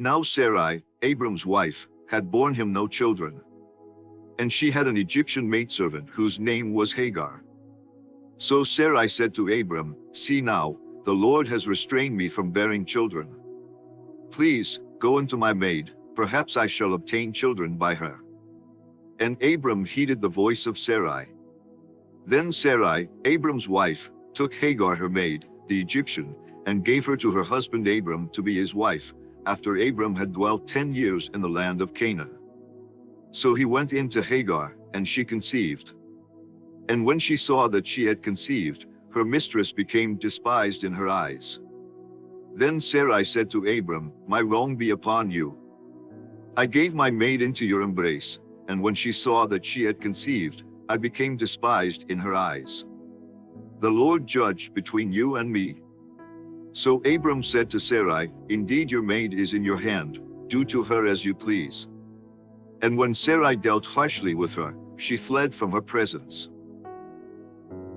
Now Sarai, Abram's wife, had borne him no children. And she had an Egyptian maidservant whose name was Hagar. So Sarai said to Abram, "See now, the Lord has restrained me from bearing children. Please, go into my maid, perhaps I shall obtain children by her." And Abram heeded the voice of Sarai. Then Sarai, Abram's wife, took Hagar her maid, the Egyptian, and gave her to her husband Abram to be his wife, after Abram had dwelt 10 years in the land of Canaan. So he went in to Hagar, and she conceived. And when she saw that she had conceived, her mistress became despised in her eyes. Then Sarai said to Abram, "My wrong be upon you. I gave my maid into your embrace, and when she saw that she had conceived, I became despised in her eyes. The Lord judge between you and me." So Abram said to Sarai, "Indeed your maid is in your hand, do to her as you please." And when Sarai dealt harshly with her, she fled from her presence.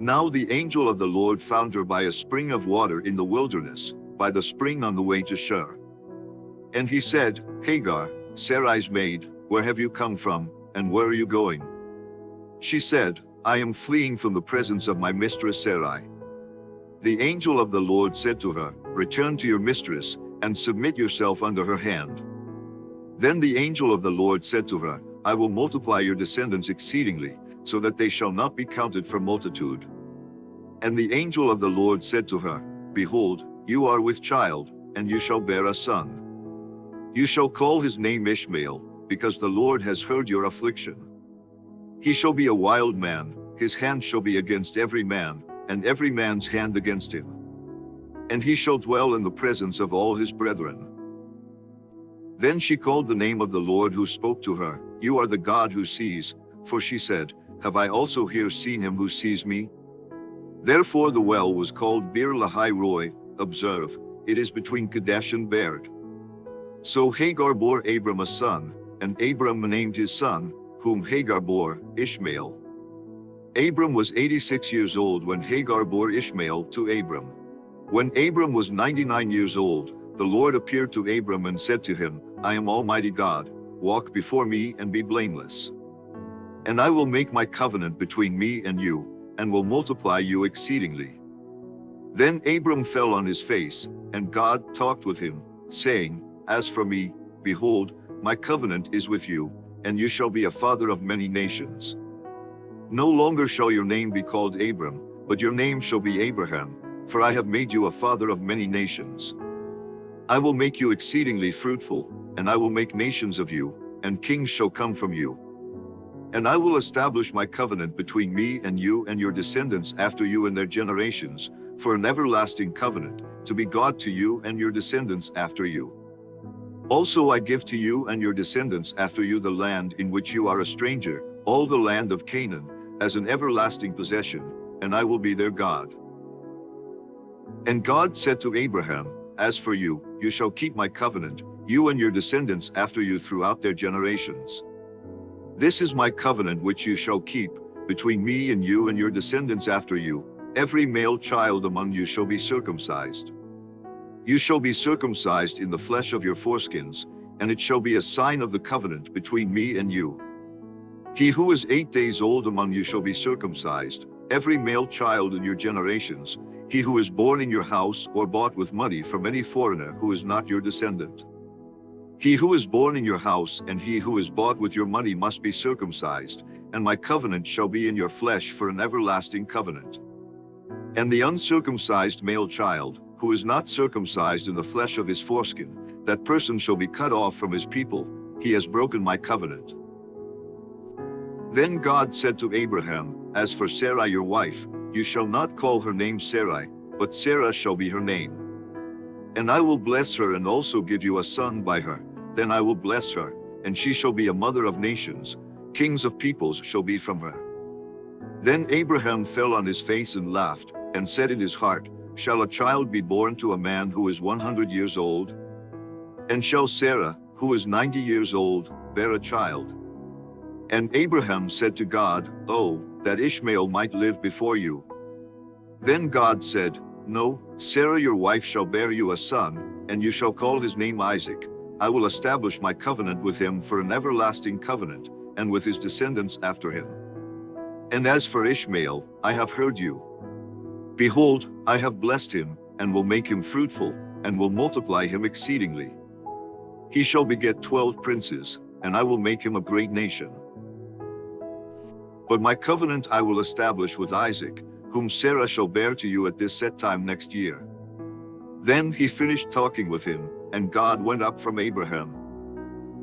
Now the angel of the Lord found her by a spring of water in the wilderness, by the spring on the way to Shur. And he said, "Hagar, Sarai's maid, where have you come from, and where are you going?" She said, "I am fleeing from the presence of my mistress Sarai." The angel of the Lord said to her, "Return to your mistress, and submit yourself under her hand." Then the angel of the Lord said to her, "I will multiply your descendants exceedingly, so that they shall not be counted for multitude." And the angel of the Lord said to her, "Behold, you are with child, and you shall bear a son. You shall call his name Ishmael, because the Lord has heard your affliction. He shall be a wild man, his hand shall be against every man, and every man's hand against him. And he shall dwell in the presence of all his brethren." Then she called the name of the Lord who spoke to her, "You are the God who sees," for she said, "Have I also here seen him who sees me?" Therefore the well was called Bir Lahai Roi. Observe, it is between Kadesh and Bered. So Hagar bore Abram a son, and Abram named his son, whom Hagar bore, Ishmael. Abram was 86 years old when Hagar bore Ishmael to Abram. When Abram was 99 years old, the Lord appeared to Abram and said to him, "I am Almighty God, walk before me and be blameless. And I will make my covenant between me and you, and will multiply you exceedingly." Then Abram fell on his face, and God talked with him, saying, "As for me, behold, my covenant is with you, and you shall be a father of many nations. No longer shall your name be called Abram, but your name shall be Abraham, for I have made you a father of many nations. I will make you exceedingly fruitful, and I will make nations of you, and kings shall come from you. And I will establish my covenant between me and you and your descendants after you and their generations, for an everlasting covenant, to be God to you and your descendants after you. Also I give to you and your descendants after you the land in which you are a stranger, all the land of Canaan, as an everlasting possession, and I will be their God." And God said to Abraham, "As for you, you shall keep my covenant, you and your descendants after you throughout their generations. This is my covenant which you shall keep, between me and you and your descendants after you. Every male child among you shall be circumcised. You shall be circumcised in the flesh of your foreskins, and it shall be a sign of the covenant between me and you. He who is 8 days old among you shall be circumcised, every male child in your generations, he who is born in your house or bought with money from any foreigner who is not your descendant. He who is born in your house and he who is bought with your money must be circumcised, and my covenant shall be in your flesh for an everlasting covenant. And the uncircumcised male child, who is not circumcised in the flesh of his foreskin, that person shall be cut off from his people, he has broken my covenant." Then God said to Abraham, "As for Sarai your wife, you shall not call her name Sarai, but Sarah shall be her name. And I will bless her and also give you a son by her. Then I will bless her, and she shall be a mother of nations, kings of peoples shall be from her." Then Abraham fell on his face and laughed, and said in his heart, "Shall a child be born to a man who is 100 years old? And shall Sarah, who is 90 years old, bear a child?" And Abraham said to God, "Oh, that Ishmael might live before you." Then God said, "No, Sarah your wife shall bear you a son, and you shall call his name Isaac, I will establish my covenant with him for an everlasting covenant, and with his descendants after him. And as for Ishmael, I have heard you. Behold, I have blessed him, and will make him fruitful, and will multiply him exceedingly. He shall beget 12 princes, and I will make him a great nation. But my covenant I will establish with Isaac, whom Sarah shall bear to you at this set time next year. Then he finished talking with him, and God went up from Abraham.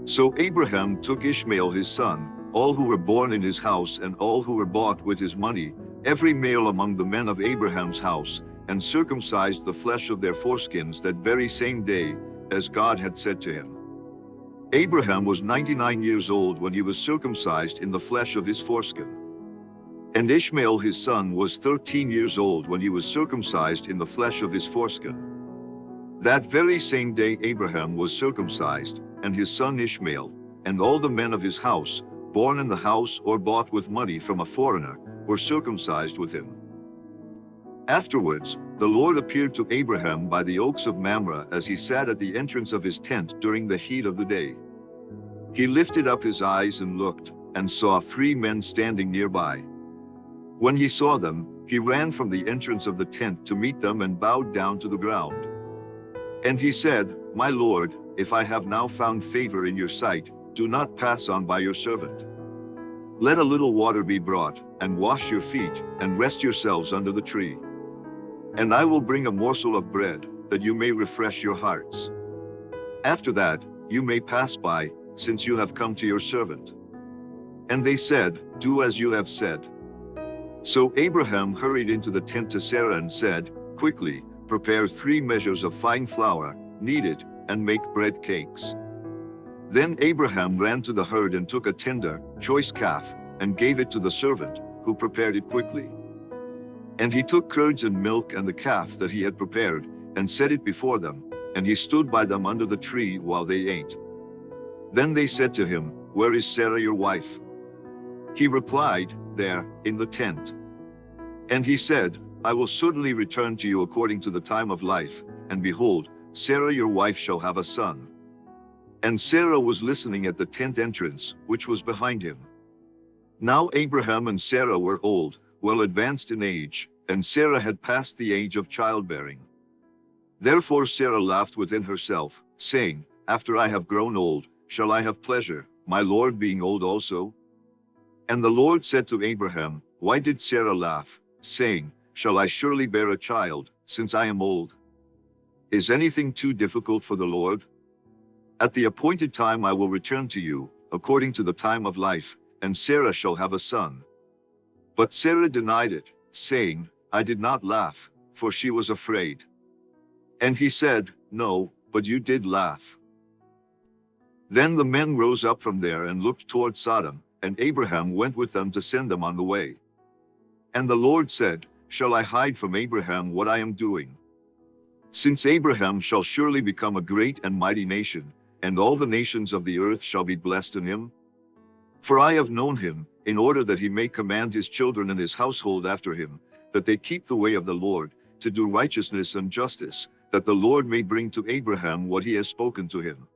So Abraham took Ishmael his son, all who were born in his house and all who were bought with his money, every male among the men of Abraham's house, and circumcised the flesh of their foreskins that very same day, as God had said to him. Abraham was 99 years old when he was circumcised in the flesh of his foreskin. And Ishmael his son was 13 years old when he was circumcised in the flesh of his foreskin. That very same day Abraham was circumcised, and his son Ishmael, and all the men of his house, born in the house or bought with money from a foreigner, were circumcised with him. Afterwards, the Lord appeared to Abraham by the oaks of Mamre as he sat at the entrance of his tent during the heat of the day. He lifted up his eyes and looked, and saw 3 men standing nearby. When he saw them, he ran from the entrance of the tent to meet them and bowed down to the ground. And he said, My Lord, if I have now found favor in your sight, do not pass on by your servant. Let a little water be brought, and wash your feet, and rest yourselves under the tree. And I will bring a morsel of bread, that you may refresh your hearts. After that, you may pass by, since you have come to your servant. And they said, Do as you have said. So Abraham hurried into the tent to Sarah and said, Quickly, prepare 3 measures of fine flour, knead it, and make bread cakes. Then Abraham ran to the herd and took a tender, choice calf, and gave it to the servant, who prepared it quickly. And he took curds and milk and the calf that he had prepared, and set it before them, and he stood by them under the tree while they ate. Then they said to him, Where is Sarah your wife? He replied, There, in the tent. And he said, I will certainly return to you according to the time of life, and behold, Sarah your wife shall have a son. And Sarah was listening at the tent entrance, which was behind him. Now Abraham and Sarah were old, well advanced in age, and Sarah had passed the age of childbearing. Therefore Sarah laughed within herself, saying, After I have grown old, shall I have pleasure, my Lord being old also? And the Lord said to Abraham, Why did Sarah laugh, saying, Shall I surely bear a child, since I am old? Is anything too difficult for the Lord? At the appointed time I will return to you, according to the time of life, and Sarah shall have a son. But Sarah denied it, saying, I did not laugh, for she was afraid. And he said, No, but you did laugh. Then the men rose up from there and looked toward Sodom, and Abraham went with them to send them on the way. And the Lord said, Shall I hide from Abraham what I am doing? Since Abraham shall surely become a great and mighty nation, and all the nations of the earth shall be blessed in him. For I have known him, in order that he may command his children and his household after him, that they keep the way of the Lord, to do righteousness and justice, that the Lord may bring to Abraham what he has spoken to him.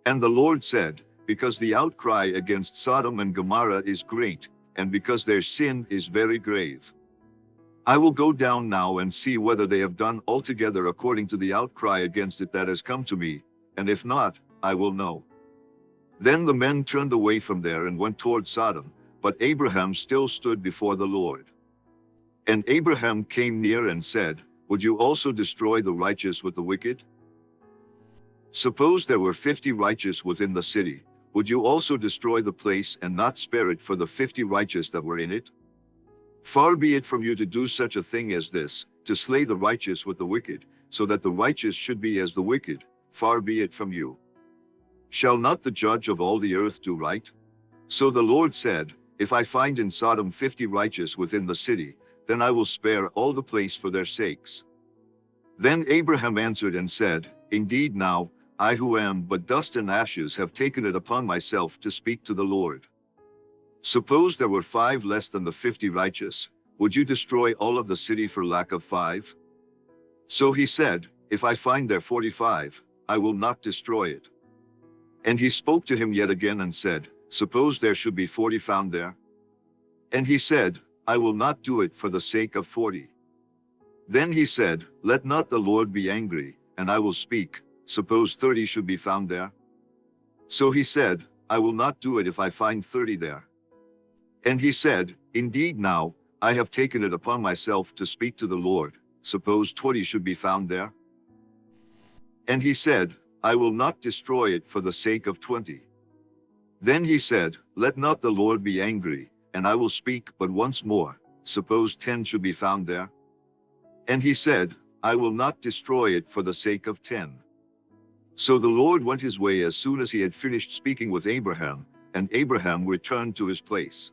And the Lord said, Because the outcry against Sodom and Gomorrah is great, and because their sin is very grave, I will go down now and see whether they have done altogether according to the outcry against it that has come to me, and if not, I will know. Then the men turned away from there and went toward Sodom, but Abraham still stood before the Lord. And Abraham came near and said, Would you also destroy the righteous with the wicked? Suppose there were 50 righteous within the city, would you also destroy the place and not spare it for the 50 righteous that were in it? Far be it from you to do such a thing as this, to slay the righteous with the wicked, so that the righteous should be as the wicked. Far be it from you. Shall not the judge of all the earth do right? So the Lord said, If I find in Sodom 50 righteous within the city, then I will spare all the place for their sakes. Then Abraham answered and said, Indeed now, I who am but dust and ashes have taken it upon myself to speak to the Lord. Suppose there were 5 less than the 50 righteous, would you destroy all of the city for lack of 5? So he said, If I find there 45, I will not destroy it. And he spoke to him yet again and said, Suppose there should be 40 found there? And he said, I will not do it for the sake of 40. Then he said, Let not the Lord be angry, and I will speak. Suppose 30 should be found there? So he said, I will not do it if I find 30 there. And he said, Indeed now, I have taken it upon myself to speak to the Lord. Suppose 20 should be found there? And he said, I will not destroy it for the sake of 20. Then he said, Let not the Lord be angry, and I will speak but once more. Suppose 10 should be found there? And he said, I will not destroy it for the sake of 10. So the Lord went his way as soon as he had finished speaking with Abraham, and Abraham returned to his place.